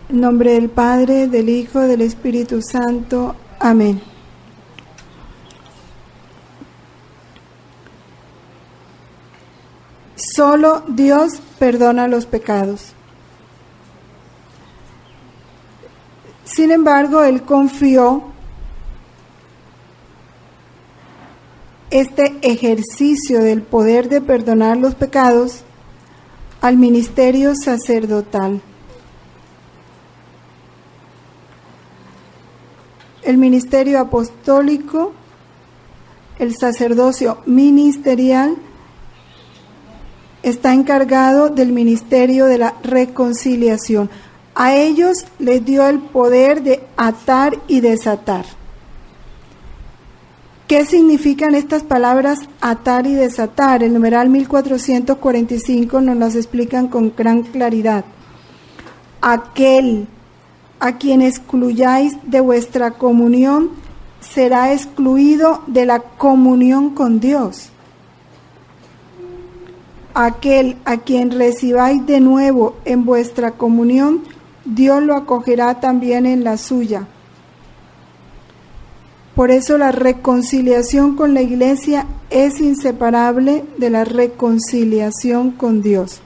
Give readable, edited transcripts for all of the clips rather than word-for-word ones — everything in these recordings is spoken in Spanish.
En nombre del Padre, del Hijo, del Espíritu Santo. Amén. Solo Dios perdona los pecados. Sin embargo, Él confió este ejercicio del poder de perdonar los pecados al ministerio sacerdotal. El ministerio apostólico, el sacerdocio ministerial, está encargado del ministerio de la reconciliación. A ellos les dio el poder de atar y desatar. ¿Qué significan estas palabras atar y desatar? El numeral 1445 nos las explican con gran claridad. Aquel a quien excluyáis de vuestra comunión será excluido de la comunión con Dios. Aquel a quien recibáis de nuevo en vuestra comunión, Dios lo acogerá también en la suya. Por eso la reconciliación con la Iglesia es inseparable de la reconciliación con Dios.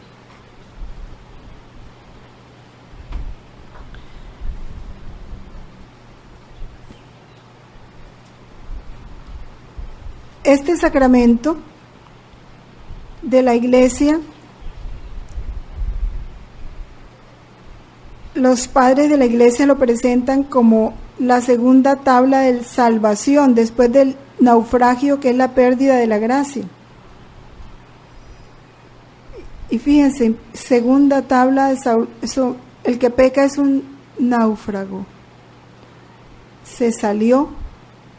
Este sacramento de la Iglesia, los padres de la Iglesia lo presentan como la segunda tabla de salvación después del naufragio, que es la pérdida de la gracia. Y fíjense, segunda tabla de salvación, el que peca es un náufrago. Se salió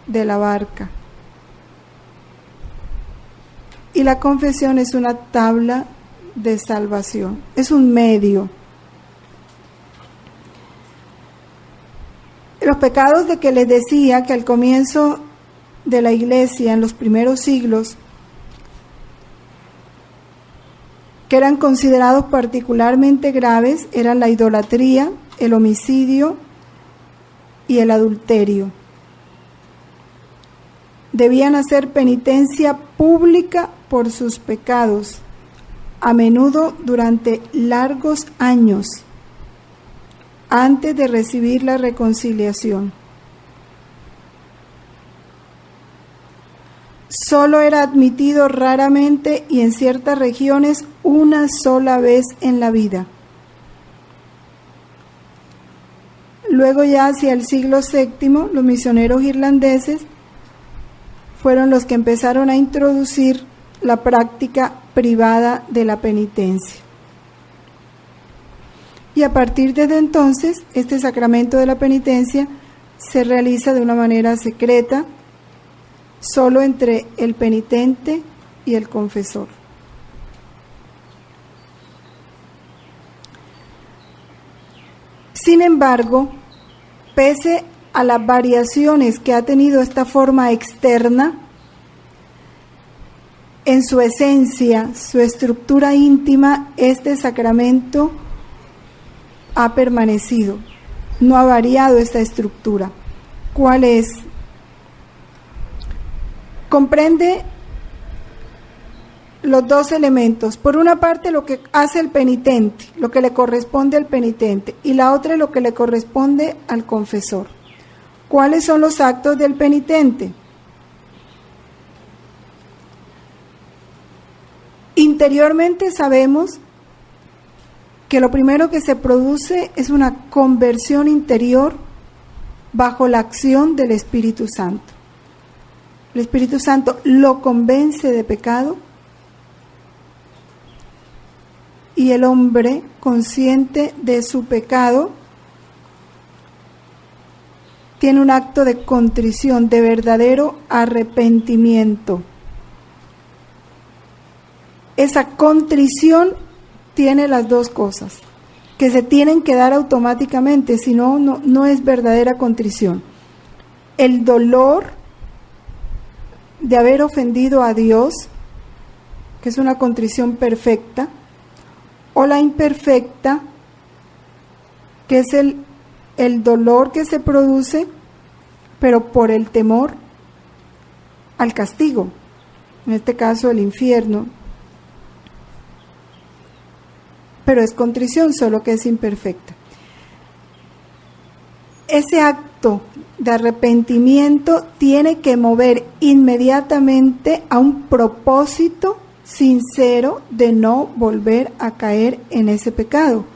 de la barca. Y la confesión es una tabla de salvación, es un medio. Los pecados de que les decía que al comienzo de la Iglesia, en los primeros siglos, que eran considerados particularmente graves, eran la idolatría, el homicidio y el adulterio. Debían hacer penitencia pública por sus pecados, a menudo durante largos años, antes de recibir la reconciliación. Solo era admitido raramente y en ciertas regiones una sola vez en la vida. Luego ya hacia el siglo VII, los misioneros irlandeses fueron los que empezaron a introducir la práctica privada de la penitencia. Y a partir de entonces, este sacramento de la penitencia se realiza de una manera secreta, solo entre el penitente y el confesor. Sin embargo, pese a las variaciones que ha tenido esta forma externa, en su esencia, su estructura íntima, este sacramento ha permanecido, no ha variado esta estructura. ¿Cuál es? Comprende los dos elementos. Por una parte, lo que hace el penitente, lo que le corresponde al penitente, y la otra, lo que le corresponde al confesor. ¿Cuáles son los actos del penitente? Interiormente sabemos que lo primero que se produce es una conversión interior bajo la acción del Espíritu Santo. El Espíritu Santo lo convence de pecado y el hombre, consciente de su pecado, tiene un acto de contrición, de verdadero arrepentimiento. Esa contrición tiene las dos cosas, que se tienen que dar automáticamente, si no, no es verdadera contrición. El dolor de haber ofendido a Dios, que es una contrición perfecta, o la imperfecta, que es el dolor que se produce, pero por el temor al castigo, en este caso el infierno. Pero es contrición, solo que es imperfecta. Ese acto de arrepentimiento tiene que mover inmediatamente a un propósito sincero de no volver a caer en ese pecado.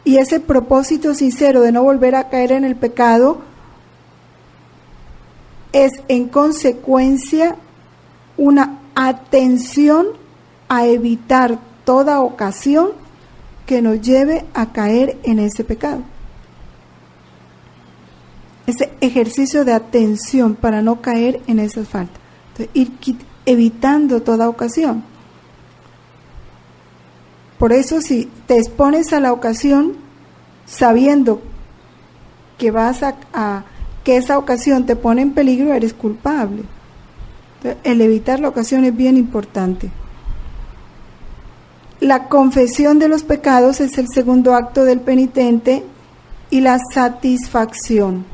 Y ese propósito sincero de no volver a caer en el pecado es en consecuencia una atención a evitar toda ocasión que nos lleve a caer en ese pecado. Ese ejercicio de atención para no caer en esas faltas. Entonces, ir evitando toda ocasión. Por eso, si te expones a la ocasión sabiendo que que esa ocasión te pone en peligro, eres culpable. Entonces, el evitar la ocasión es bien importante. La confesión de los pecados es el segundo acto del penitente y la satisfacción.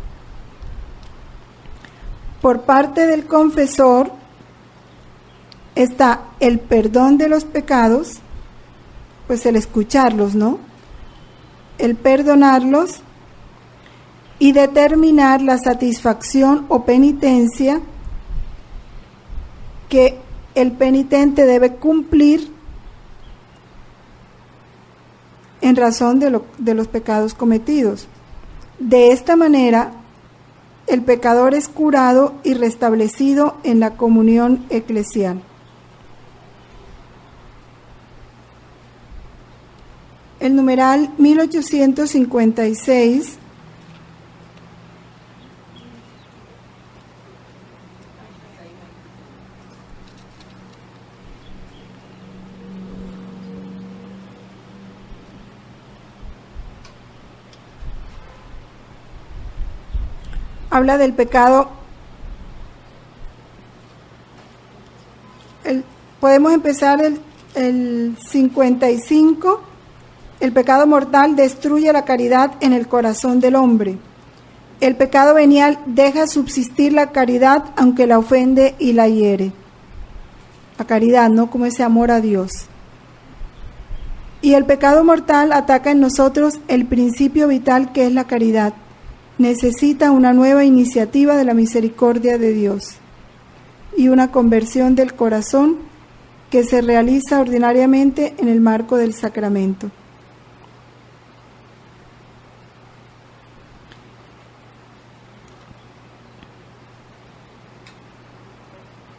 Por parte del confesor está el perdón de los pecados, pues el escucharlos, ¿no? El perdonarlos y determinar la satisfacción o penitencia que el penitente debe cumplir en razón de los pecados cometidos. De esta manera, el pecador es curado y restablecido en la comunión eclesial. El numeral 1856 habla del pecado. Podemos empezar el 55. El pecado mortal destruye la caridad en el corazón del hombre. El pecado venial deja subsistir la caridad aunque la ofende y la hiere. La caridad, ¿no? Como ese amor a Dios. Y el pecado mortal ataca en nosotros el principio vital que es la caridad. Necesita una nueva iniciativa de la misericordia de Dios y una conversión del corazón que se realiza ordinariamente en el marco del sacramento.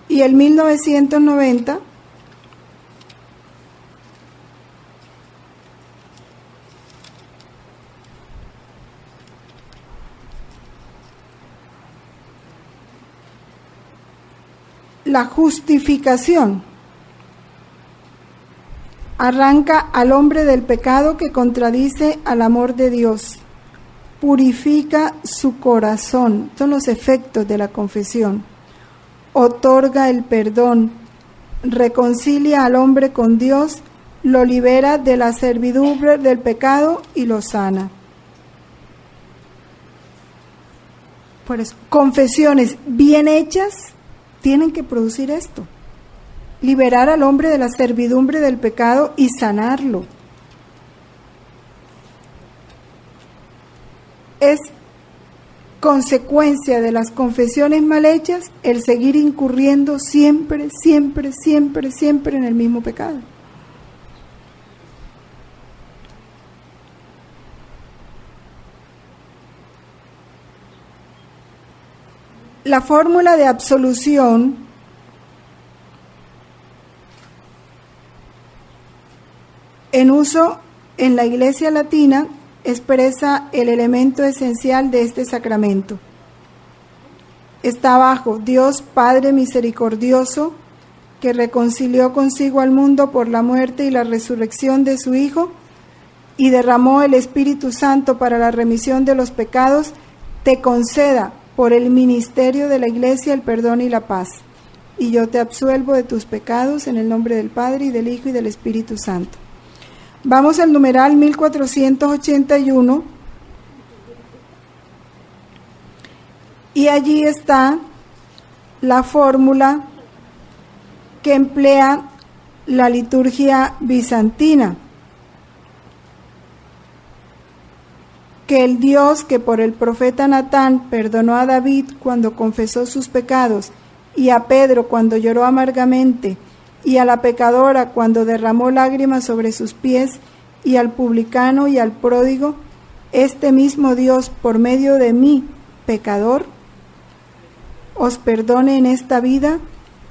Y el 1990 la justificación arranca al hombre del pecado que contradice al amor de Dios, purifica su corazón, son los efectos de la confesión, otorga el perdón, reconcilia al hombre con Dios, lo libera de la servidumbre del pecado y lo sana. Por eso, confesiones bien hechas tienen que producir esto, liberar al hombre de la servidumbre del pecado y sanarlo. Es consecuencia de las confesiones mal hechas el seguir incurriendo siempre en el mismo pecado. La fórmula de absolución en uso en la Iglesia Latina expresa el elemento esencial de este sacramento. Está abajo: Dios Padre misericordioso, que reconcilió consigo al mundo por la muerte y la resurrección de su Hijo y derramó el Espíritu Santo para la remisión de los pecados, te conceda por el ministerio de la Iglesia el perdón y la paz. Y yo te absuelvo de tus pecados en el nombre del Padre y del Hijo y del Espíritu Santo. Vamos al numeral 1481, Y allí está la fórmula que emplea la liturgia bizantina, que el Dios que por el profeta Natán perdonó a David cuando confesó sus pecados, y a Pedro cuando lloró amargamente, y a la pecadora cuando derramó lágrimas sobre sus pies, y al publicano y al pródigo, este mismo Dios, por medio de mí, pecador, os perdone en esta vida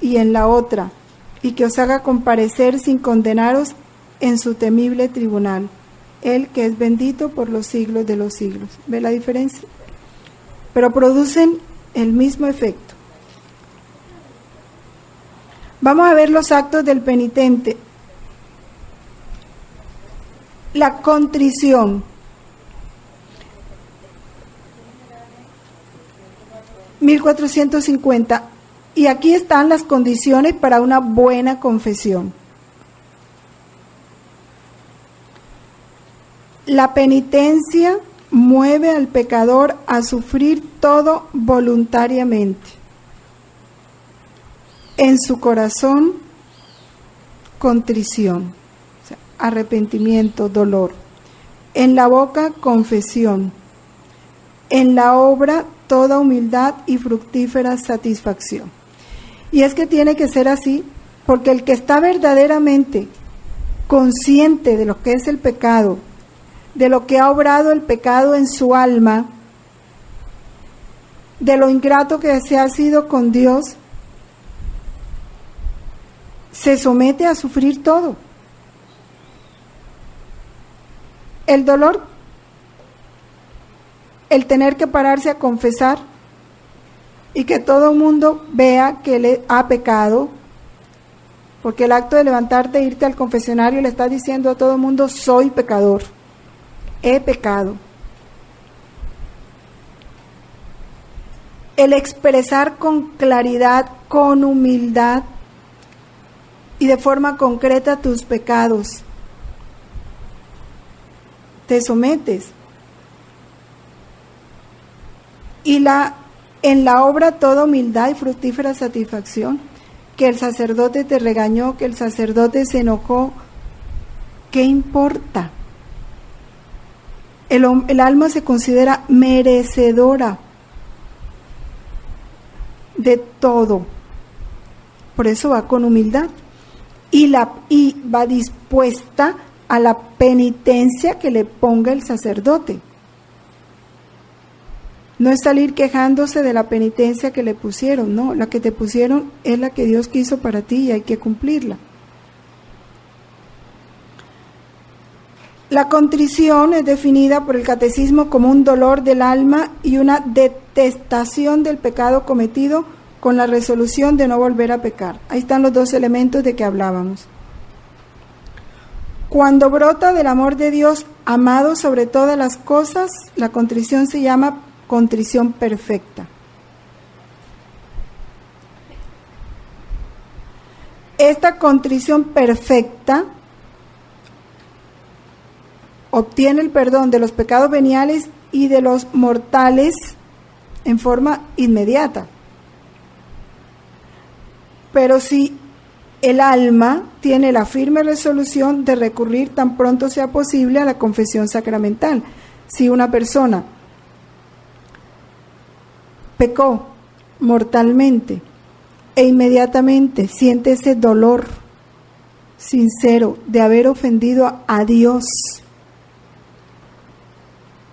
y en la otra, y que os haga comparecer sin condenaros en su temible tribunal, Él que es bendito por los siglos de los siglos. ¿Ve la diferencia? Pero producen el mismo efecto. Vamos a ver los actos del penitente. La contrición. 1450. Y aquí están las condiciones para una buena confesión. La penitencia mueve al pecador a sufrir todo voluntariamente. En su corazón, contrición, o sea, arrepentimiento, dolor. En la boca, confesión. En la obra, toda humildad y fructífera satisfacción. Y es que tiene que ser así, porque el que está verdaderamente consciente de lo que es el pecado, de lo que ha obrado el pecado en su alma, de lo ingrato que se ha sido con Dios, se somete a sufrir todo. El dolor, el tener que pararse a confesar y que todo el mundo vea que le ha pecado, porque el acto de levantarte e irte al confesionario le está diciendo a todo el mundo: soy pecador, he pecado. El expresar con claridad, con humildad y de forma concreta tus pecados. Te sometes. Y en la obra toda humildad y fructífera satisfacción. Que el sacerdote te regañó, que el sacerdote se enojó, ¿qué importa? El alma se considera merecedora de todo. Por eso va con humildad y va dispuesta a la penitencia que le ponga el sacerdote. No es salir quejándose de la penitencia que le pusieron, no, la que te pusieron es la que Dios quiso para ti y hay que cumplirla. La contrición es definida por el catecismo como un dolor del alma y una detestación del pecado cometido con la resolución de no volver a pecar. Ahí están los dos elementos de que hablábamos. Cuando brota del amor de Dios, amado sobre todas las cosas, la contrición se llama contrición perfecta. Esta contrición perfecta obtiene el perdón de los pecados veniales y de los mortales en forma inmediata. Pero si el alma tiene la firme resolución de recurrir tan pronto sea posible a la confesión sacramental. Si una persona pecó mortalmente e inmediatamente siente ese dolor sincero de haber ofendido a Dios,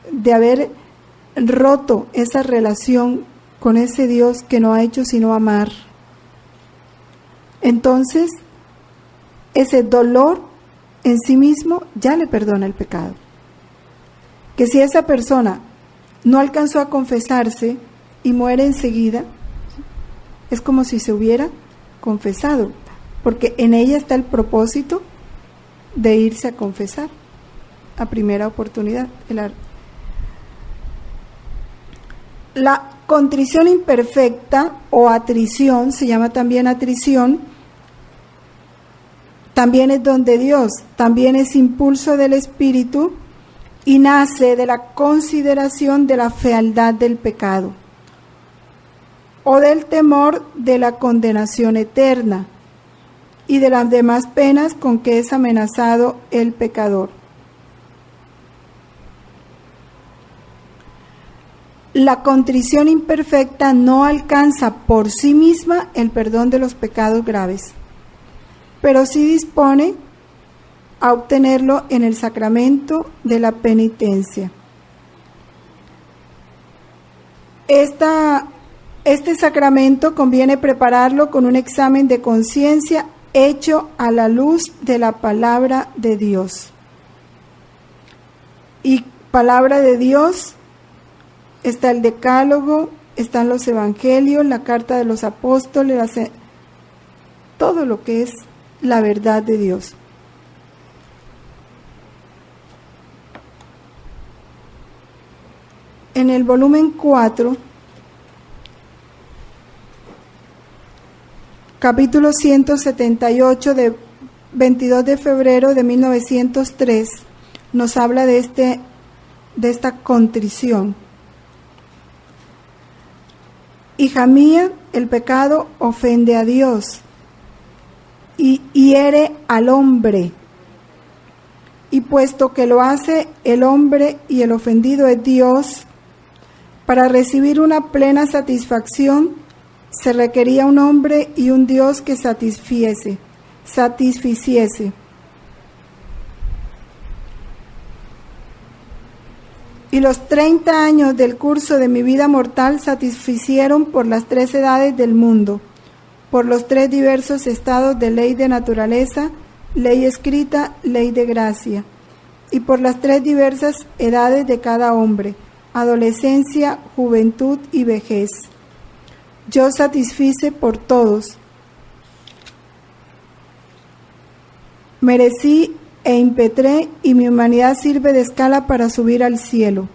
de haber roto esa relación con ese Dios que no ha hecho sino amar, entonces ese dolor en sí mismo ya le perdona el pecado. Que si esa persona no alcanzó a confesarse y muere enseguida, es como si se hubiera confesado, porque en ella está el propósito de irse a confesar a primera oportunidad. La contrición imperfecta o atrición, se llama también atrición, también es don de Dios, también es impulso del Espíritu y nace de la consideración de la fealdad del pecado. o del temor de la condenación eterna y de las demás penas con que es amenazado el pecador. La contrición imperfecta no alcanza por sí misma el perdón de los pecados graves, pero sí dispone a obtenerlo en el sacramento de la penitencia. Este sacramento conviene prepararlo con un examen de conciencia hecho a la luz de la palabra de Dios. Y palabra de Dios está el Decálogo, están los Evangelios, la Carta de los Apóstoles, todo lo que es la verdad de Dios. En el volumen 4, capítulo 178 de 22 de febrero de 1903, nos habla de esta contrición. Hija mía, el pecado ofende a Dios y hiere al hombre. Y puesto que lo hace el hombre y el ofendido es Dios, para recibir una plena satisfacción se requería un hombre y un Dios que satisficiese. Y los 30 años del curso de mi vida mortal satisficieron por las 3 edades del mundo, por los 3 diversos estados de ley de naturaleza, ley escrita, ley de gracia, y por las 3 diversas edades de cada hombre, adolescencia, juventud y vejez. Yo satisfice por todos. Merecí e impetré, y mi humanidad sirve de escala para subir al cielo.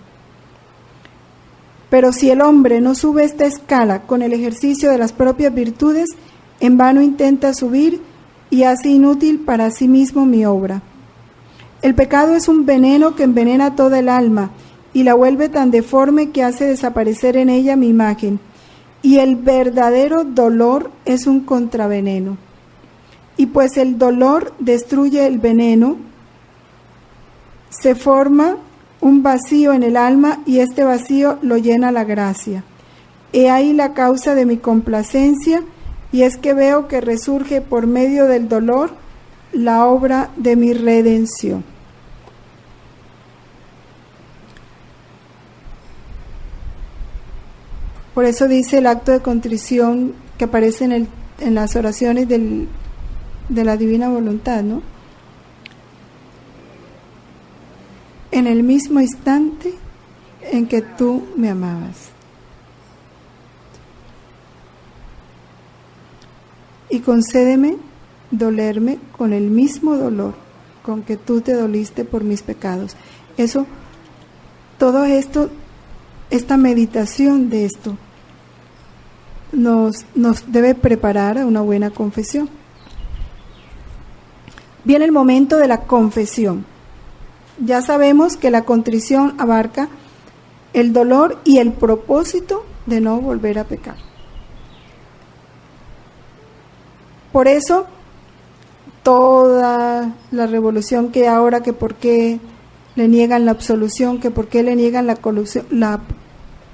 Pero si el hombre no sube esta escala con el ejercicio de las propias virtudes, en vano intenta subir y hace inútil para sí mismo mi obra. El pecado es un veneno que envenena toda el alma y la vuelve tan deforme que hace desaparecer en ella mi imagen. Y el verdadero dolor es un contraveneno. Y pues el dolor destruye el veneno, se forma un vacío en el alma y este vacío lo llena la gracia. He ahí la causa de mi complacencia, y es que veo que resurge por medio del dolor la obra de mi redención. Por eso dice el acto de contrición que aparece en las oraciones de la divina voluntad, ¿no? En el mismo instante en que tú me amabas. Y concédeme dolerme con el mismo dolor con que tú te doliste por mis pecados. Eso, todo esto, esta meditación de esto nos debe preparar a una buena confesión. Viene el momento de la confesión. Ya sabemos que la contrición abarca el dolor y el propósito de no volver a pecar. Por eso, toda la revolución que ahora, que por qué le niegan la absolución, que por qué le niegan la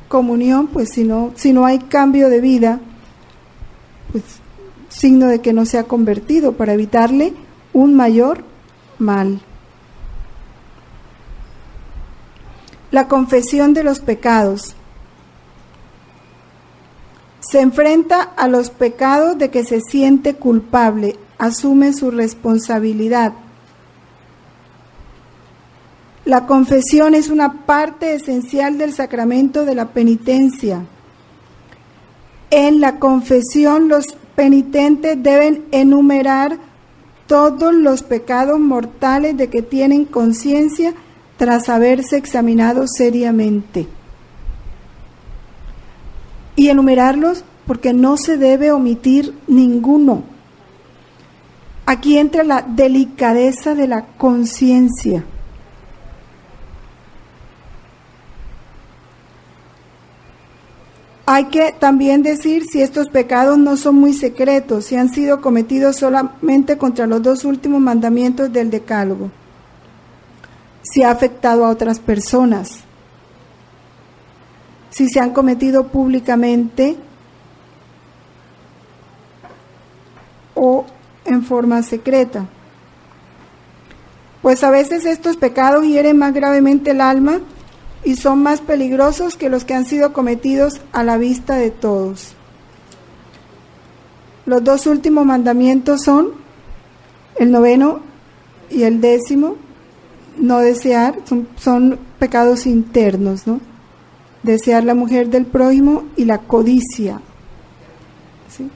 comunión, pues si no hay cambio de vida, pues signo de que no se ha convertido, para evitarle un mayor mal. La confesión de los pecados. Se enfrenta a los pecados de que se siente culpable, asume su responsabilidad. La confesión es una parte esencial del sacramento de la penitencia. En la confesión, los penitentes deben enumerar todos los pecados mortales de que tienen conciencia tras haberse examinado seriamente. Y enumerarlos porque no se debe omitir ninguno. Aquí entra la delicadeza de la conciencia. Hay que también decir si estos pecados no son muy secretos, si han sido cometidos solamente contra los 2 últimos mandamientos del Decálogo, si ha afectado a otras personas, si se han cometido públicamente o en forma secreta. Pues a veces estos pecados hieren más gravemente el alma y son más peligrosos que los que han sido cometidos a la vista de todos. Los 2 últimos mandamientos son el 9º y el 10º, no desear, son pecados internos, ¿no? Desear la mujer del prójimo y la codicia, ¿sí?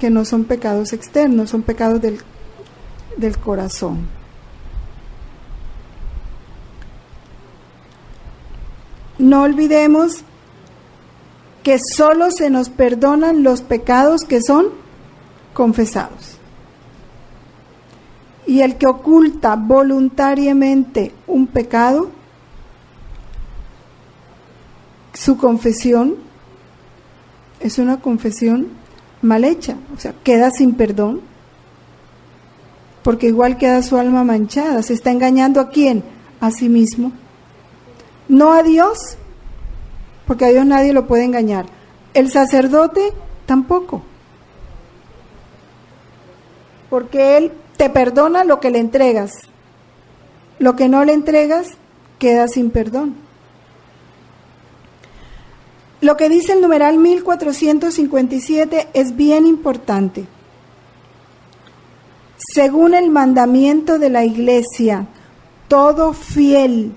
Que no son pecados externos, son pecados del corazón. No olvidemos que solo se nos perdonan los pecados que son confesados. Y el que oculta voluntariamente un pecado, su confesión es una confesión mal hecha, o sea, queda sin perdón, porque igual queda su alma manchada. ¿Se está engañando a quién? A sí mismo. No a Dios, porque a Dios nadie lo puede engañar. El sacerdote tampoco, porque Él te perdona lo que le entregas. Lo que no le entregas queda sin perdón. Lo que dice el numeral 1457 es bien importante. Según el mandamiento de la Iglesia, todo fiel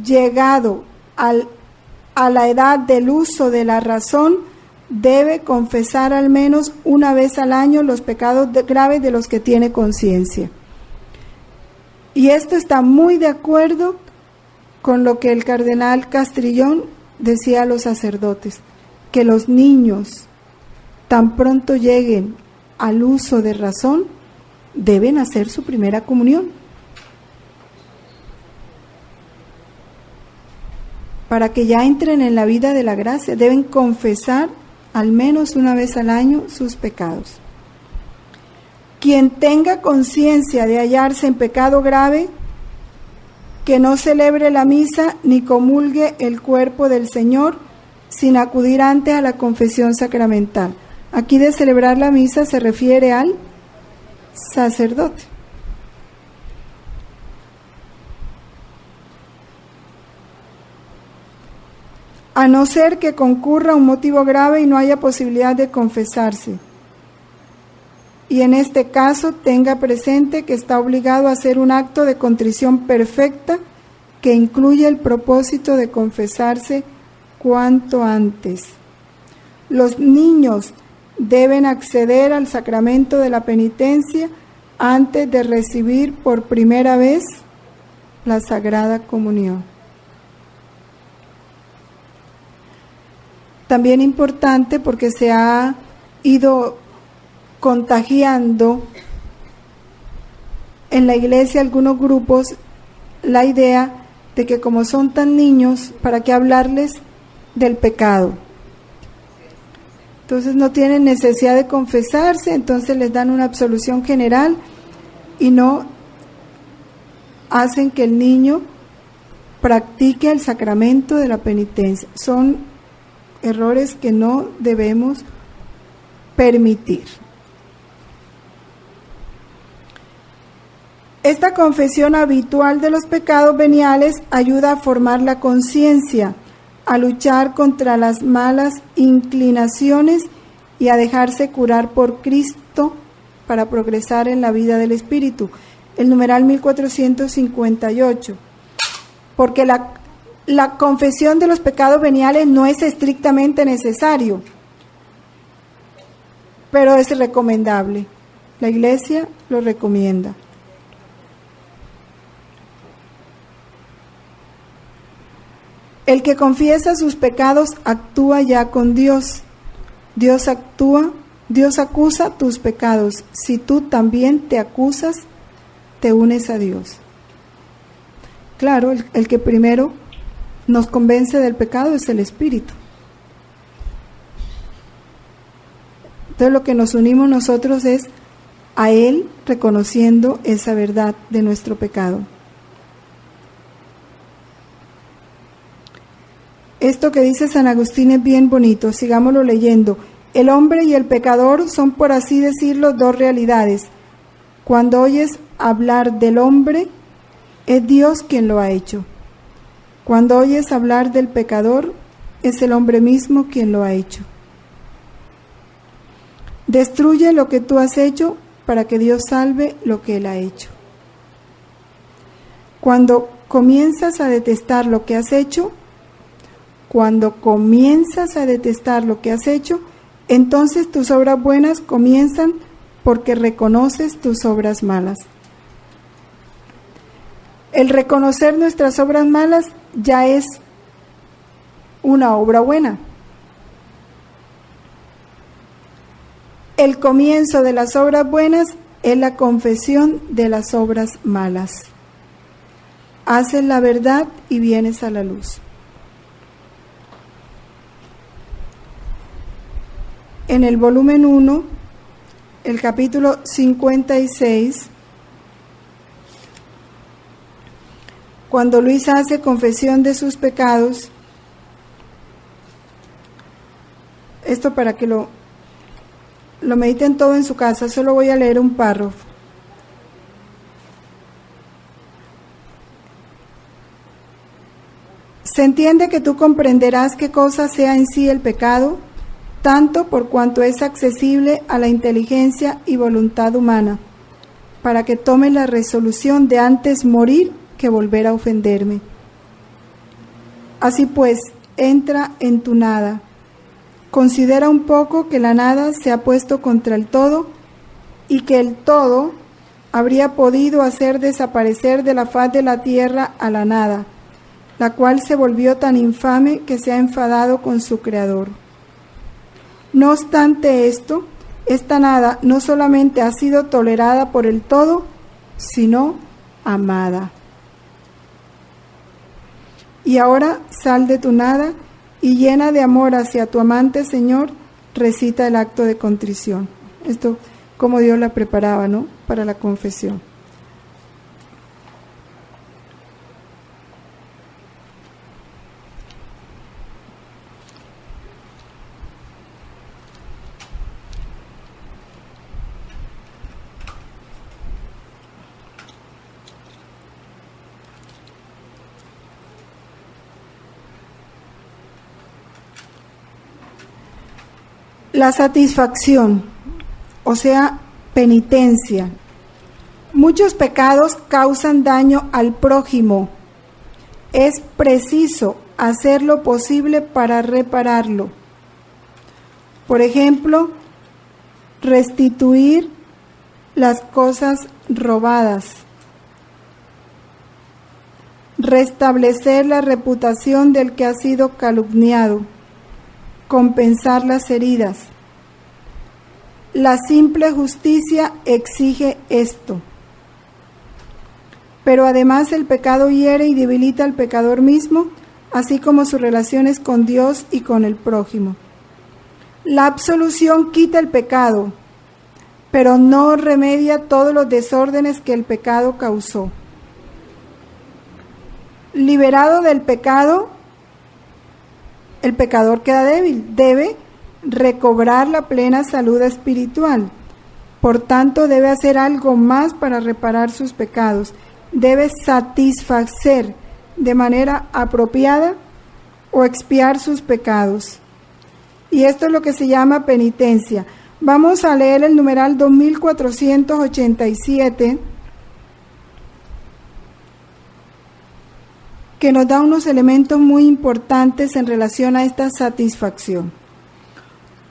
llegado a la edad del uso de la razón debe confesar al menos una vez al año los pecados graves de los que tiene conciencia. Y esto está muy de acuerdo con lo que el cardenal Castrillón decía a los sacerdotes, que los niños, tan pronto lleguen al uso de razón, deben hacer su primera comunión, para que ya entren en la vida de la gracia. Deben confesar al menos una vez al año sus pecados. Quien tenga conciencia de hallarse en pecado grave, que no celebre la misa ni comulgue el cuerpo del Señor sin acudir antes a la confesión sacramental. Aquí de celebrar la misa se refiere al sacerdote. A no ser que concurra un motivo grave y no haya posibilidad de confesarse. Y en este caso tenga presente que está obligado a hacer un acto de contrición perfecta que incluye el propósito de confesarse cuanto antes. Los niños deben acceder al sacramento de la penitencia antes de recibir por primera vez la Sagrada Comunión. También importante porque se ha ido contagiando en la iglesia algunos grupos la idea de que como son tan niños, ¿para qué hablarles del pecado? Entonces no tienen necesidad de confesarse, entonces les dan una absolución general y no hacen que el niño practique el sacramento de la penitencia. Son errores que no debemos permitir. Esta confesión habitual de los pecados veniales ayuda a formar la conciencia, a luchar contra las malas inclinaciones y a dejarse curar por Cristo para progresar en la vida del Espíritu. El numeral 1458. Porque la confesión de los pecados veniales no es estrictamente necesario, pero es recomendable. La Iglesia lo recomienda. El que confiesa sus pecados actúa ya con Dios. Dios acusa tus pecados. Si tú también te acusas, te unes a Dios. Claro, el que primero nos convence del pecado es el Espíritu. Entonces lo que nos unimos nosotros es a Él, reconociendo esa verdad de nuestro pecado. Esto que dice San Agustín es bien bonito, sigámoslo leyendo. El hombre y el pecador son, por así decirlo, dos realidades. Cuando oyes hablar del hombre, es Dios quien lo ha hecho. Cuando oyes hablar del pecador, es el hombre mismo quien lo ha hecho. Destruye lo que tú has hecho para que Dios salve lo que Él ha hecho. Cuando comienzas a detestar lo que has hecho, entonces tus obras buenas comienzan porque reconoces tus obras malas. El reconocer nuestras obras malas ya es una obra buena. El comienzo de las obras buenas es la confesión de las obras malas. Haces la verdad y vienes a la luz. En el volumen 1, el capítulo 56, cuando Luis hace confesión de sus pecados, esto para que lo mediten todo en su casa, solo voy a leer un párrafo. Se entiende que tú comprenderás qué cosa sea en sí el pecado, tanto por cuanto es accesible a la inteligencia y voluntad humana, para que tome la resolución de antes morir que volver a ofenderme. Así pues, entra en tu nada. Considera un poco que la nada se ha puesto contra el todo y que el todo habría podido hacer desaparecer de la faz de la tierra a la nada, la cual se volvió tan infame que se ha enfadado con su creador. No obstante esto, esta nada no solamente ha sido tolerada por el todo, sino amada. Y ahora sal de tu nada y llena de amor hacia tu amante Señor, recita el acto de contrición. Esto como Dios la preparaba, ¿no?, para la confesión. La satisfacción, o sea, penitencia. Muchos pecados causan daño al prójimo. Es preciso hacer lo posible para repararlo. Por ejemplo, restituir las cosas robadas, restablecer la reputación del que ha sido calumniado, compensar las heridas. La simple justicia exige esto. Pero además el pecado hiere y debilita al pecador mismo, así como sus relaciones con Dios y con el prójimo. La absolución quita el pecado, pero no remedia todos los desórdenes que el pecado causó. Liberado del pecado, el pecador queda débil, debe recobrar la plena salud espiritual. Por tanto, debe hacer algo más para reparar sus pecados. Debe satisfacer de manera apropiada o expiar sus pecados. Y esto es lo que se llama penitencia. Vamos a leer el numeral 2487, que nos da unos elementos muy importantes en relación a esta satisfacción.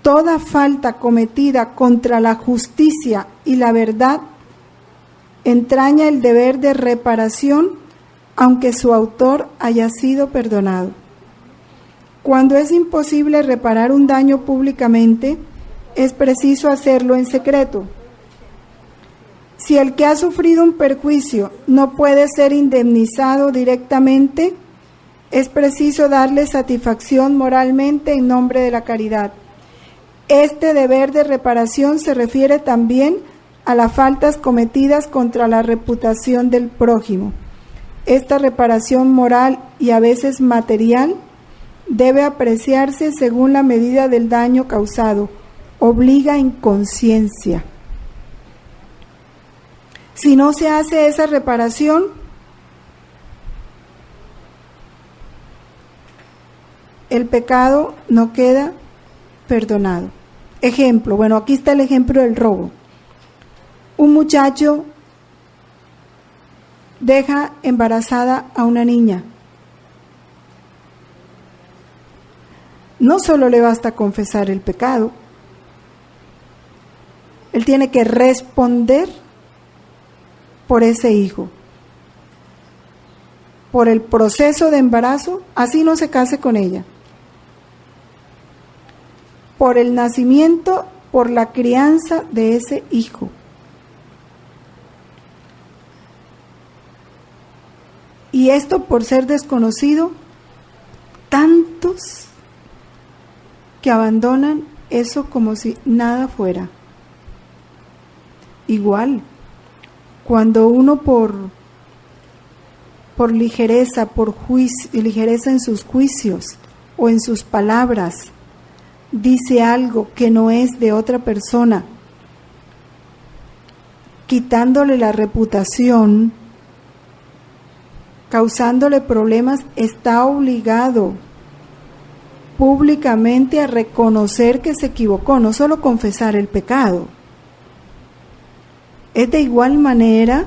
Toda falta cometida contra la justicia y la verdad entraña el deber de reparación, aunque su autor haya sido perdonado. Cuando es imposible reparar un daño públicamente, es preciso hacerlo en secreto. Si el que ha sufrido un perjuicio no puede ser indemnizado directamente, es preciso darle satisfacción moralmente en nombre de la caridad. Este deber de reparación se refiere también a las faltas cometidas contra la reputación del prójimo. Esta reparación moral y a veces material debe apreciarse según la medida del daño causado. Obliga en conciencia. Si no se hace esa reparación, el pecado no queda perdonado. Ejemplo, bueno, aquí está el ejemplo del robo. Un muchacho deja embarazada a una niña. No solo le basta confesar el pecado, él tiene que responder por ese hijo, por el proceso de embarazo, así no se case con ella, por el nacimiento, por la crianza de ese hijo. Y esto por ser desconocido, tantos que abandonan eso como si nada fuera. Igual, cuando uno por ligereza, ligereza en sus juicios o en sus palabras, dice algo que no es de otra persona, quitándole la reputación, causándole problemas, está obligado públicamente a reconocer que se equivocó, no solo confesar el pecado. Es de igual manera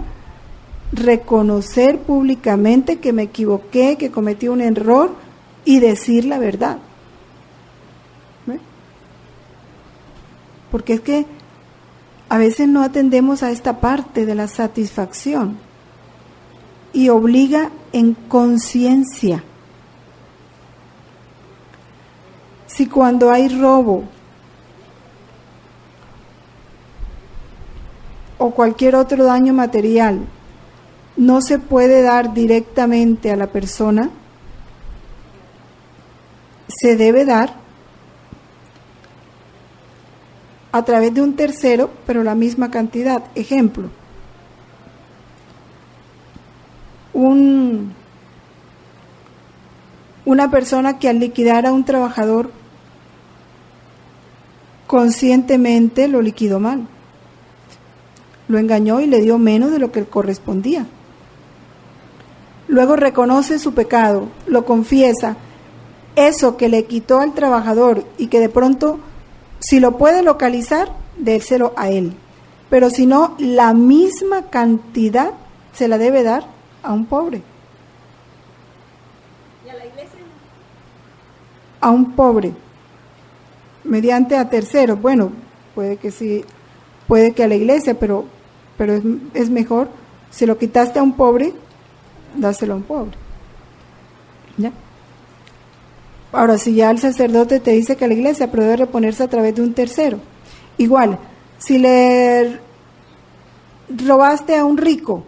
reconocer públicamente que me equivoqué, que cometí un error y decir la verdad. ¿Ve? Porque es que a veces no atendemos a esta parte de la satisfacción y obliga en conciencia. Si cuando hay robo o cualquier otro daño material no se puede dar directamente a la persona, se debe dar a través de un tercero, pero la misma cantidad. Ejemplo, una persona que al liquidar a un trabajador conscientemente lo liquidó mal, lo engañó y le dio menos de lo que le correspondía. Luego reconoce su pecado, lo confiesa, eso que le quitó al trabajador y que de pronto, si lo puede localizar, dérselo a él. Pero si no, la misma cantidad se la debe dar a un pobre. ¿Y a la iglesia? A un pobre, mediante a terceros. Bueno, puede que sí, puede que a la iglesia, pero es mejor, si lo quitaste a un pobre, dáselo a un pobre. ¿Ya? Ahora, si ya el sacerdote te dice que a la iglesia, pero debe reponerse a través de un tercero. Igual, si le robaste a un rico,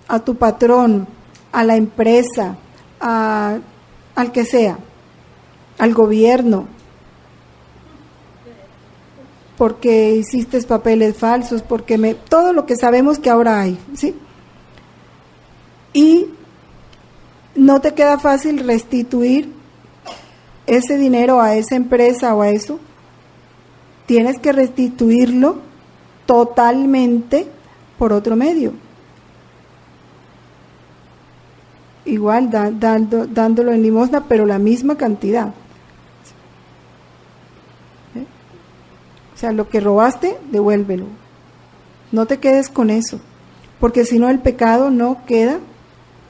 a tu patrón, a la empresa, al que sea, al gobierno, porque hiciste papeles falsos, porque todo lo que sabemos que ahora hay, ¿sí? Y no te queda fácil restituir ese dinero a esa empresa o a eso, tienes que restituirlo totalmente por otro medio. Igual dándolo en limosna, pero la misma cantidad. ¿Eh? O sea, lo que robaste, devuélvelo. No te quedes con eso, porque si no el pecado no queda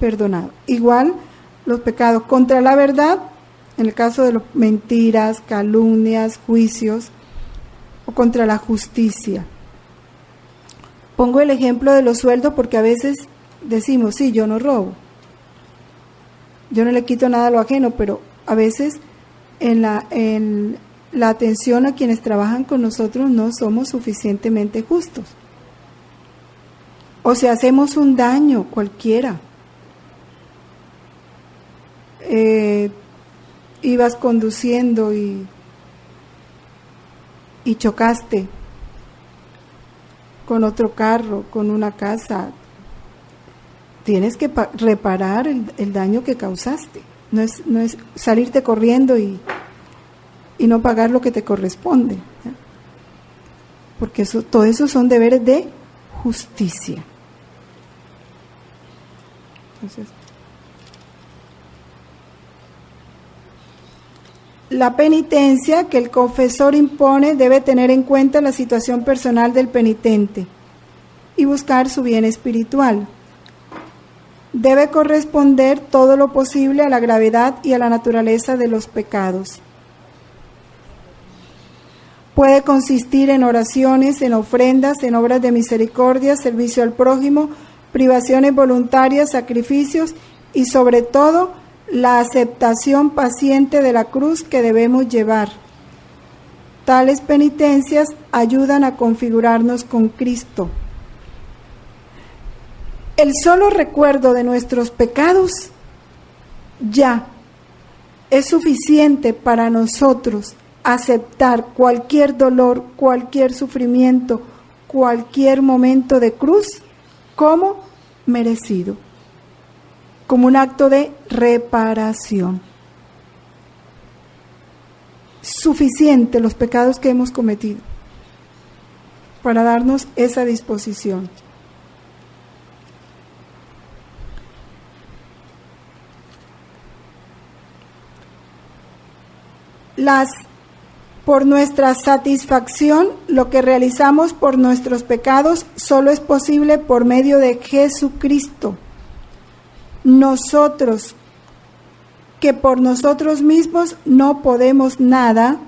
perdonado. Igual los pecados contra la verdad, en el caso de mentiras, calumnias, juicios, o contra la justicia. Pongo el ejemplo de los sueldos porque a veces decimos, sí, yo no robo, yo no le quito nada a lo ajeno, pero a veces en la atención a quienes trabajan con nosotros no somos suficientemente justos. O si hacemos un daño cualquiera, ibas conduciendo y y chocaste con otro carro, con una casa, tienes que reparar el daño que causaste. No es salirte corriendo y no pagar lo que te corresponde, ¿ya? Porque todo eso son deberes de justicia. Entonces, la penitencia que el confesor impone debe tener en cuenta la situación personal del penitente y buscar su bien espiritual. Debe corresponder todo lo posible a la gravedad y a la naturaleza de los pecados. Puede consistir en oraciones, en ofrendas, en obras de misericordia, servicio al prójimo, privaciones voluntarias, sacrificios y sobre todo la aceptación paciente de la cruz que debemos llevar. Tales penitencias ayudan a configurarnos con Cristo. El solo recuerdo de nuestros pecados ya es suficiente para nosotros aceptar cualquier dolor, cualquier sufrimiento, cualquier momento de cruz como merecido, como un acto de reparación. Suficiente los pecados que hemos cometido para darnos esa disposición. Por nuestra satisfacción, lo que realizamos por nuestros pecados solo es posible por medio de Jesucristo. Nosotros, que por nosotros mismos no podemos nada,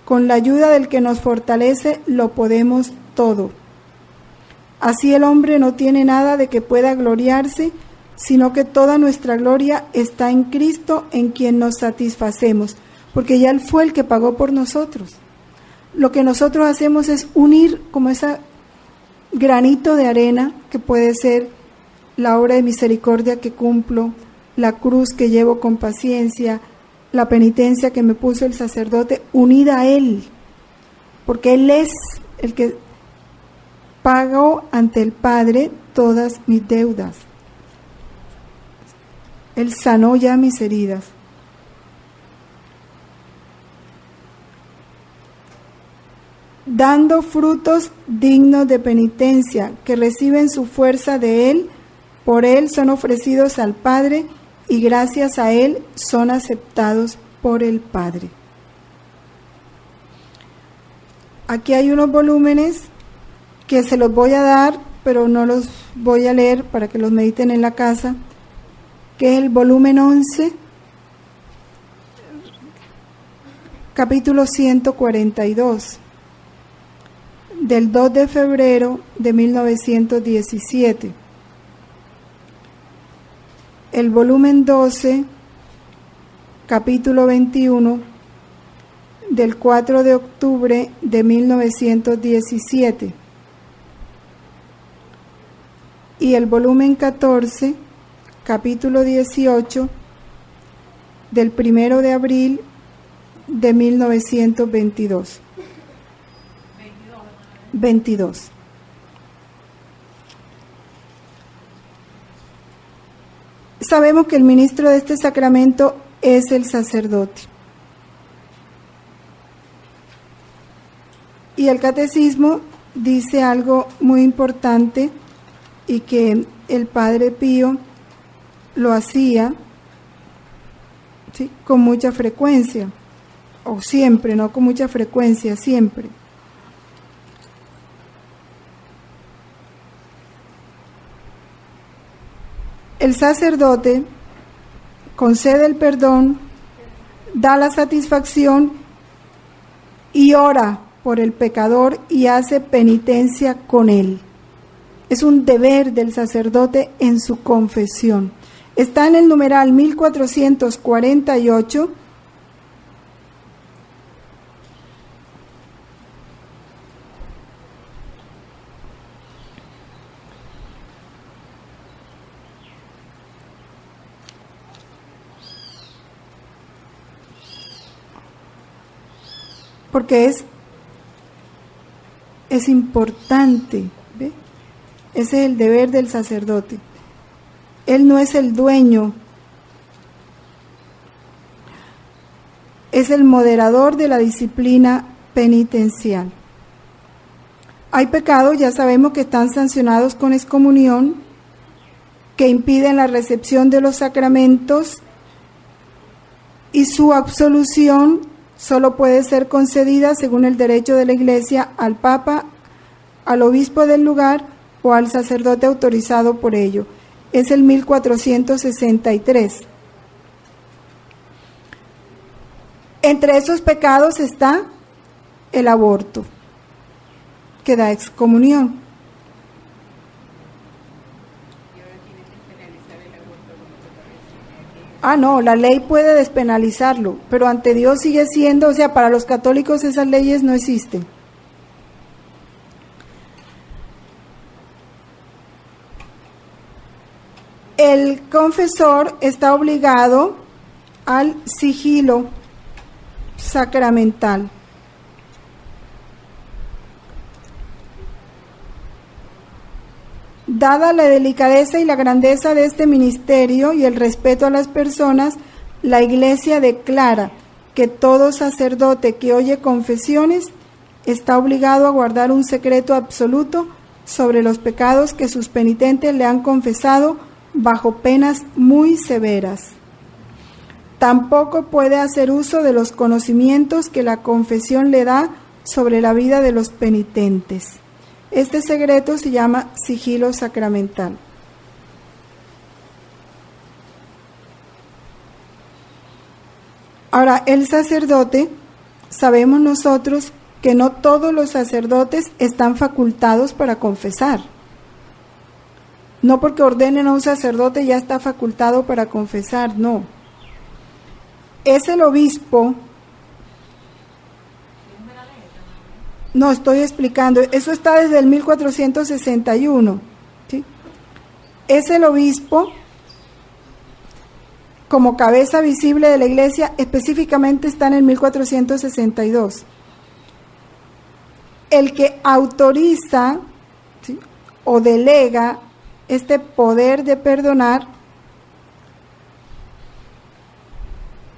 con la ayuda del que nos fortalece lo podemos todo. Así el hombre no tiene nada de que pueda gloriarse, sino que toda nuestra gloria está en Cristo, en quien nos satisfacemos, porque ya Él fue el que pagó por nosotros. Lo que nosotros hacemos es unir como ese granito de arena que puede ser la obra de misericordia que cumplo, la cruz que llevo con paciencia, la penitencia que me puso el sacerdote, unida a Él, porque Él es el que pagó ante el Padre todas mis deudas. Él sanó ya mis heridas. Dando frutos dignos de penitencia, que reciben su fuerza de Él, por Él son ofrecidos al Padre, y gracias a Él son aceptados por el Padre. Aquí hay unos volúmenes que se los voy a dar, pero no los voy a leer para que los mediten en la casa, que es el volumen 11, capítulo 142, del 2 de febrero de 1917. El volumen 12, capítulo 21, del 4 de octubre de 1917. Y el volumen 14, capítulo 18, del 1 de abril de 1922. 22. Sabemos que el ministro de este sacramento es el sacerdote. Y el catecismo dice algo muy importante y que el Padre Pío lo hacía, ¿sí?, con mucha frecuencia, o siempre, no con mucha frecuencia, siempre. El sacerdote concede el perdón, da la satisfacción y ora por el pecador y hace penitencia con él. Es un deber del sacerdote en su confesión. Está en el numeral 1448. Porque es es importante, ¿ve? Ese es el deber del sacerdote. Él no es el dueño, es el moderador de la disciplina penitencial. Hay pecados, ya sabemos que están sancionados con excomunión, que impiden la recepción de los sacramentos, y su absolución solo puede ser concedida según el derecho de la Iglesia al Papa, al obispo del lugar o al sacerdote autorizado por ello. Es el 1463. Entre esos pecados está el aborto, que da excomunión. No, la ley puede despenalizarlo, pero ante Dios sigue siendo, o sea, para los católicos esas leyes no existen. El confesor está obligado al sigilo sacramental. Dada la delicadeza y la grandeza de este ministerio y el respeto a las personas, la Iglesia declara que todo sacerdote que oye confesiones está obligado a guardar un secreto absoluto sobre los pecados que sus penitentes le han confesado bajo penas muy severas. Tampoco puede hacer uso de los conocimientos que la confesión le da sobre la vida de los penitentes. Este secreto se llama sigilo sacramental. Ahora, el sacerdote, sabemos nosotros que no todos los sacerdotes están facultados para confesar. No porque ordenen a un sacerdote ya está facultado para confesar, no. Es el obispo. No, estoy explicando, eso está desde el 1461, ¿sí? Es el obispo, como cabeza visible de la Iglesia, específicamente está en el 1462. El que autoriza, ¿sí?, o delega este poder de perdonar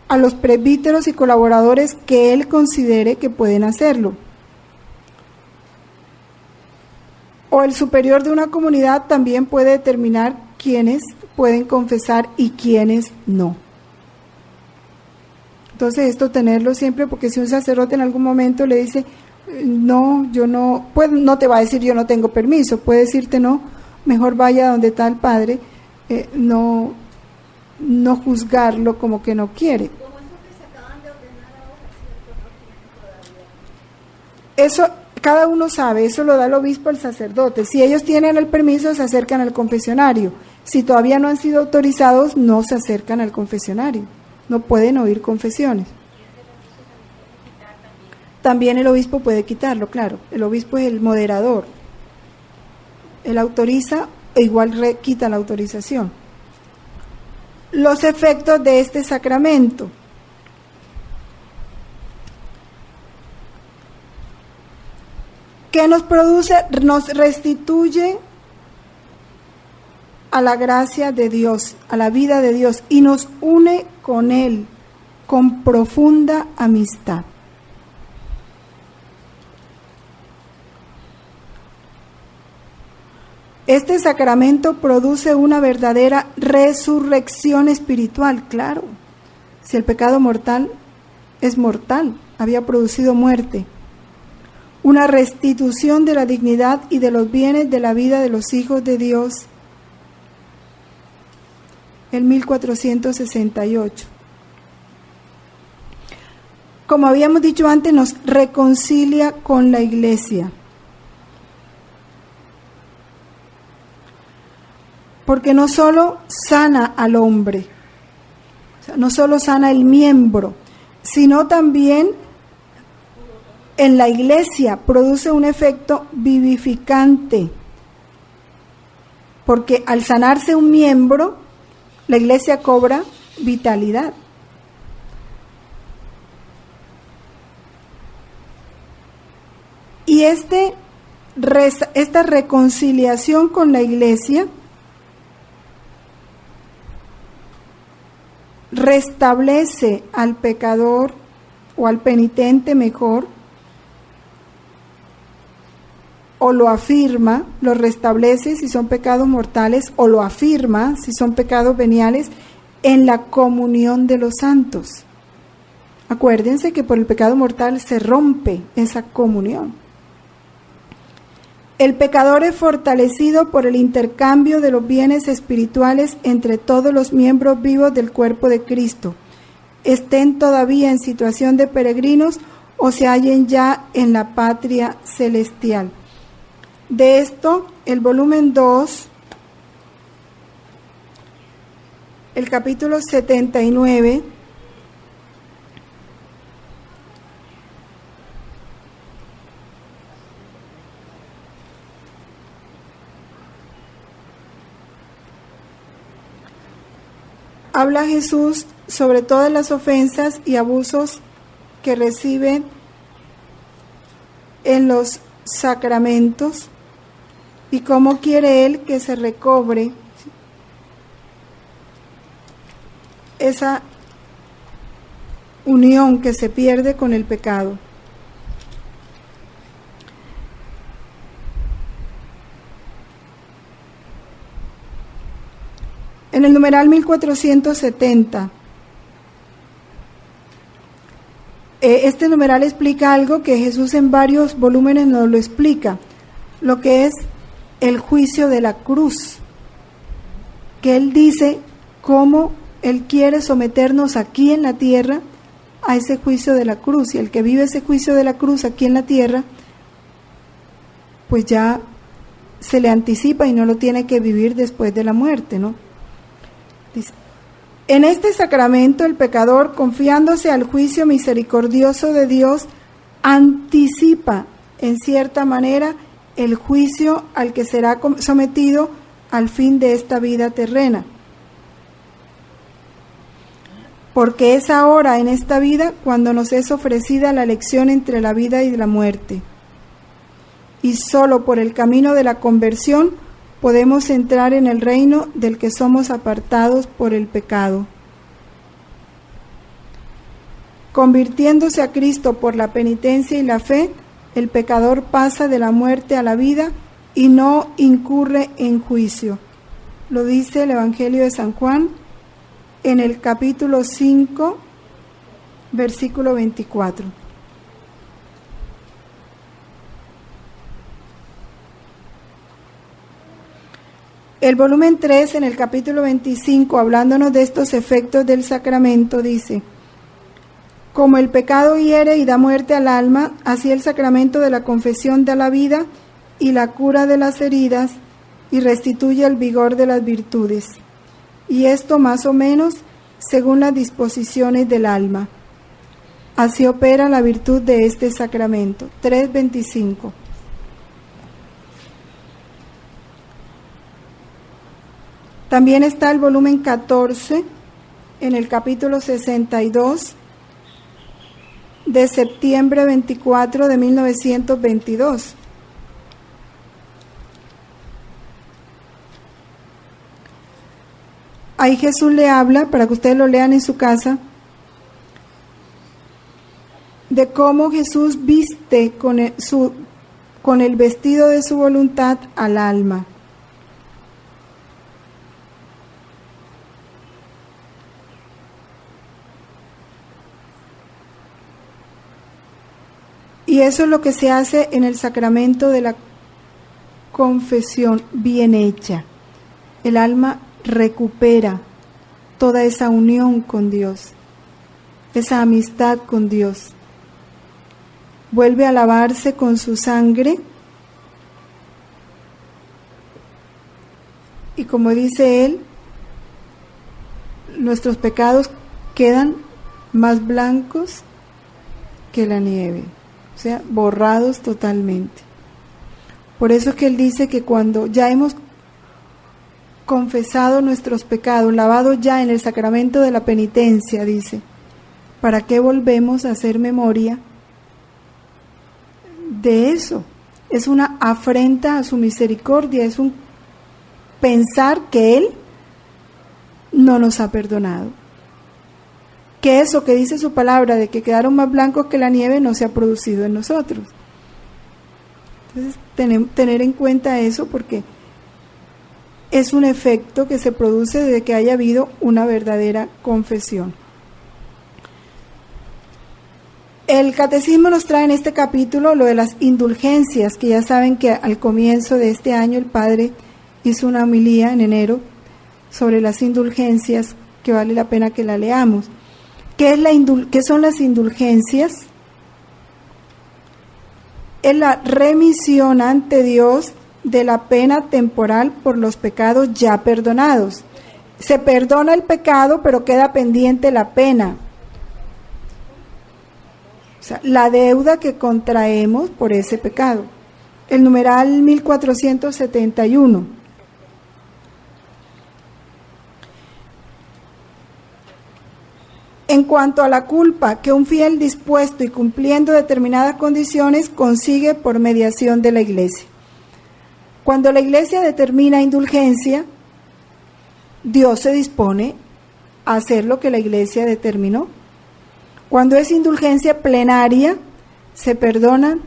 a los presbíteros y colaboradores que él considere que pueden hacerlo. O el superior de una comunidad también puede determinar quiénes pueden confesar y quiénes no. Entonces esto tenerlo siempre, porque si un sacerdote en algún momento le dice, no, yo no, pues no te va a decir yo no tengo permiso, puede decirte no, mejor vaya donde está el padre, no juzgarlo como que no quiere. Eso cada uno sabe, eso lo da el obispo al sacerdote. Si ellos tienen el permiso, se acercan al confesionario. Si todavía no han sido autorizados, no se acercan al confesionario. No pueden oír confesiones. También el obispo puede quitarlo, claro. El obispo es el moderador. Él autoriza e igual quita la autorización. Los efectos de este sacramento. ¿Qué nos produce? Nos restituye a la gracia de Dios, a la vida de Dios, y nos une con Él, con profunda amistad. Este sacramento produce una verdadera resurrección espiritual, claro. Si el pecado mortal es mortal, había producido muerte. Una restitución de la dignidad y de los bienes de la vida de los hijos de Dios. El 1468. Como habíamos dicho antes, nos reconcilia con la Iglesia. Porque no solo sana al hombre, o sea, no solo sana el miembro, sino también en la Iglesia produce un efecto vivificante, porque al sanarse un miembro, la Iglesia cobra vitalidad. Y este esta reconciliación con la iglesia restablece al pecador o al penitente mejor, o lo afirma, lo restablece si son pecados mortales, o lo afirma si son pecados veniales, en la comunión de los santos. Acuérdense que por el pecado mortal se rompe esa comunión. El pecador es fortalecido por el intercambio de los bienes espirituales entre todos los miembros vivos del cuerpo de Cristo, estén todavía en situación de peregrinos o se hallen ya en la patria celestial. De esto, el volumen 2, el capítulo 79, habla Jesús sobre todas las ofensas y abusos que reciben en los sacramentos y cómo quiere Él que se recobre esa unión que se pierde con el pecado. En el numeral 1470, este numeral explica algo que Jesús en varios volúmenes nos lo explica, lo que es el juicio de la cruz, que Él dice cómo Él quiere someternos aquí en la tierra a ese juicio de la cruz, y el que vive ese juicio de la cruz aquí en la tierra, pues ya se le anticipa y no lo tiene que vivir después de la muerte, ¿no? Dice: en este sacramento el pecador, confiándose al juicio misericordioso de Dios, anticipa en cierta manera el juicio al que será sometido al fin de esta vida terrena. Porque es ahora en esta vida cuando nos es ofrecida la elección entre la vida y la muerte. Y solo por el camino de la conversión podemos entrar en el reino del que somos apartados por el pecado. Convirtiéndose a Cristo por la penitencia y la fe, el pecador pasa de la muerte a la vida y no incurre en juicio. Lo dice el Evangelio de San Juan en el capítulo 5, versículo 24. El volumen 3, en el capítulo 25, hablándonos de estos efectos del sacramento, dice: como el pecado hiere y da muerte al alma, así el sacramento de la confesión da la vida y la cura de las heridas y restituye el vigor de las virtudes. Y esto más o menos según las disposiciones del alma. Así opera la virtud de este sacramento. 3.25. También está el volumen 14, en el capítulo 62, de septiembre 24 de 1922. Ahí Jesús le habla, para que ustedes lo lean en su casa, de cómo Jesús viste con el vestido de su voluntad al alma. Y eso es lo que se hace en el sacramento de la confesión bien hecha. El alma recupera toda esa unión con Dios, esa amistad con Dios. Vuelve a lavarse con su sangre y, como dice él, nuestros pecados quedan más blancos que la nieve. O sea, borrados totalmente. Por eso es que él dice que cuando ya hemos confesado nuestros pecados, lavado ya en el sacramento de la penitencia, dice, ¿para qué volvemos a hacer memoria de eso? es una afrenta a su misericordia, es un pensar que Él no nos ha perdonado. Que eso que dice su palabra de que quedaron más blancos que la nieve no se ha producido en nosotros. Entonces, tener en cuenta eso, porque es un efecto que se produce desde que haya habido una verdadera confesión. El catecismo nos trae en este capítulo lo de las indulgencias, que ya saben que al comienzo de este año el Padre hizo una homilía en enero sobre las indulgencias, que vale la pena que la leamos. ¿Qué son las indulgencias? Es la remisión ante Dios de la pena temporal por los pecados ya perdonados. Se perdona el pecado, pero queda pendiente la pena. O sea, la deuda que contraemos por ese pecado. El numeral 1471. En cuanto a la culpa que un fiel dispuesto y cumpliendo determinadas condiciones consigue por mediación de la Iglesia. Cuando la Iglesia determina indulgencia, Dios se dispone a hacer lo que la Iglesia determinó. Cuando es indulgencia plenaria, se perdonan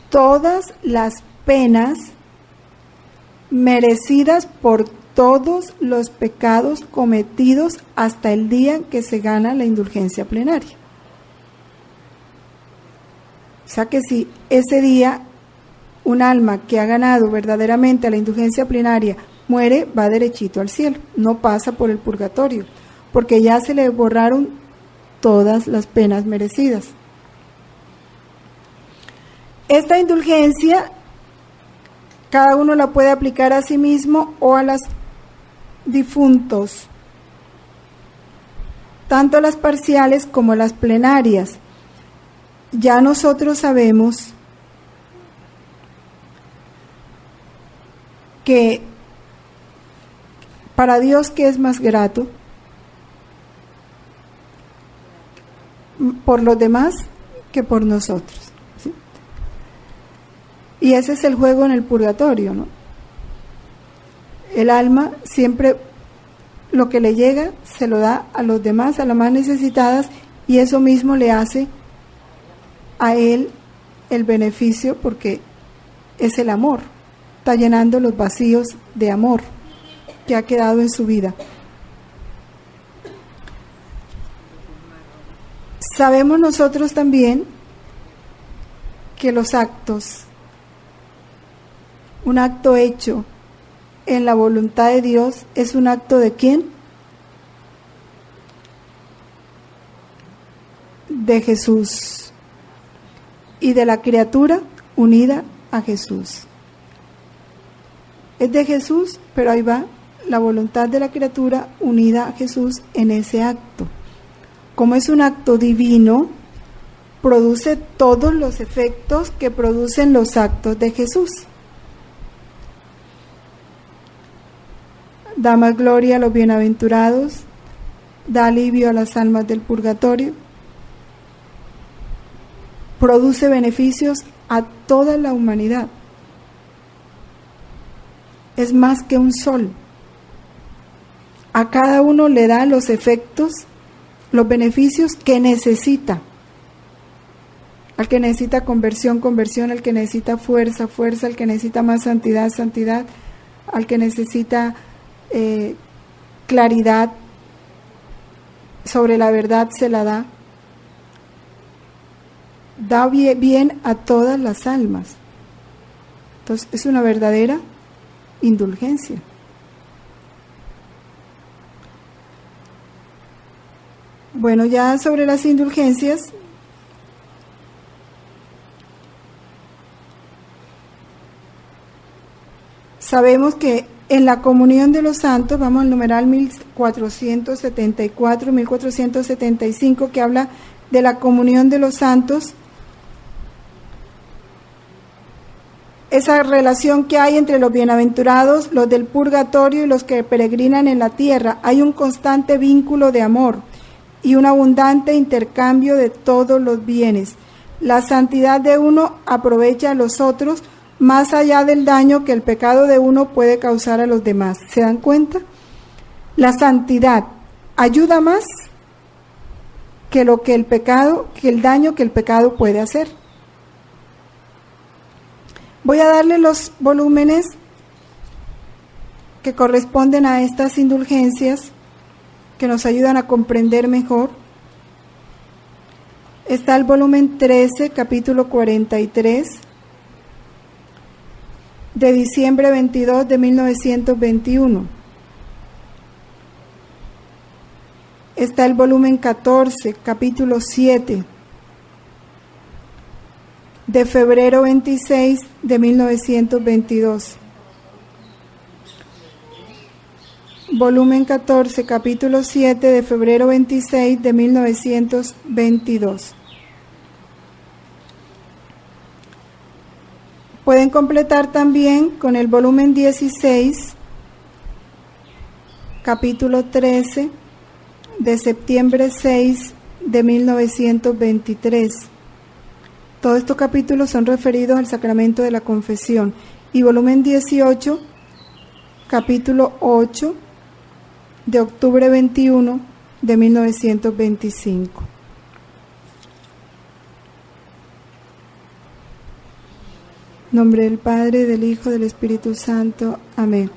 todas las penas merecidas por todos los pecados cometidos hasta el día que se gana la indulgencia plenaria. O sea que si ese día un alma que ha ganado verdaderamente la indulgencia plenaria muere, va derechito al cielo, no pasa por el purgatorio, porque ya se le borraron todas las penas merecidas. Esta indulgencia cada uno la puede aplicar a sí mismo o a los difuntos, tanto las parciales como las plenarias. Ya nosotros sabemos que para Dios, ¿qué es más grato? Por los demás que por nosotros, ¿sí? Y ese es el juego en el purgatorio, ¿no? El alma siempre lo que le llega se lo da a los demás, a las más necesitadas, y eso mismo le hace a él el beneficio, porque es el amor, está llenando los vacíos de amor que ha quedado en su vida. Sabemos nosotros también que los actos, un acto hecho en la voluntad de Dios, es un acto ¿de quién? De Jesús y de la criatura unida a Jesús. Es de Jesús, pero ahí va la voluntad de la criatura unida a Jesús en ese acto. Como es un acto divino, produce todos los efectos que producen los actos de Jesús. Da más gloria a los bienaventurados, da alivio a las almas del purgatorio, produce beneficios a toda la humanidad. Es más que un sol. A cada uno le da los efectos, los beneficios que necesita. Al que necesita conversión, conversión; al que necesita fuerza, fuerza; al que necesita más santidad, santidad; al que necesita claridad sobre la verdad, se la da. Da bien a todas las almas. Entonces es una verdadera indulgencia. Bueno, ya sobre las indulgencias, sabemos que en la comunión de los santos, vamos al numeral 1474, 1475, que habla de la comunión de los santos, esa relación que hay entre los bienaventurados, los del purgatorio y los que peregrinan en la tierra. Hay un constante vínculo de amor y un abundante intercambio de todos los bienes. La santidad de uno aprovecha a los otros más allá del daño que el pecado de uno puede causar a los demás. ¿Se dan cuenta? La santidad ayuda más que el daño que el pecado puede hacer. Voy a darle los volúmenes que corresponden a estas indulgencias que nos ayudan a comprender mejor. Está el volumen 13, capítulo 43, de diciembre 22 de 1921. Está el volumen 14, capítulo 7, de febrero 26 de 1922. Volumen 14, capítulo 7, de febrero 26 de 1922. Pueden completar también con el volumen 16, capítulo 13, de septiembre 6 de 1923. Todos estos capítulos son referidos al sacramento de la confesión. Y volumen 18, capítulo 8, de octubre 21 de 1925. En nombre del Padre, del Hijo, del Espíritu Santo. Amén.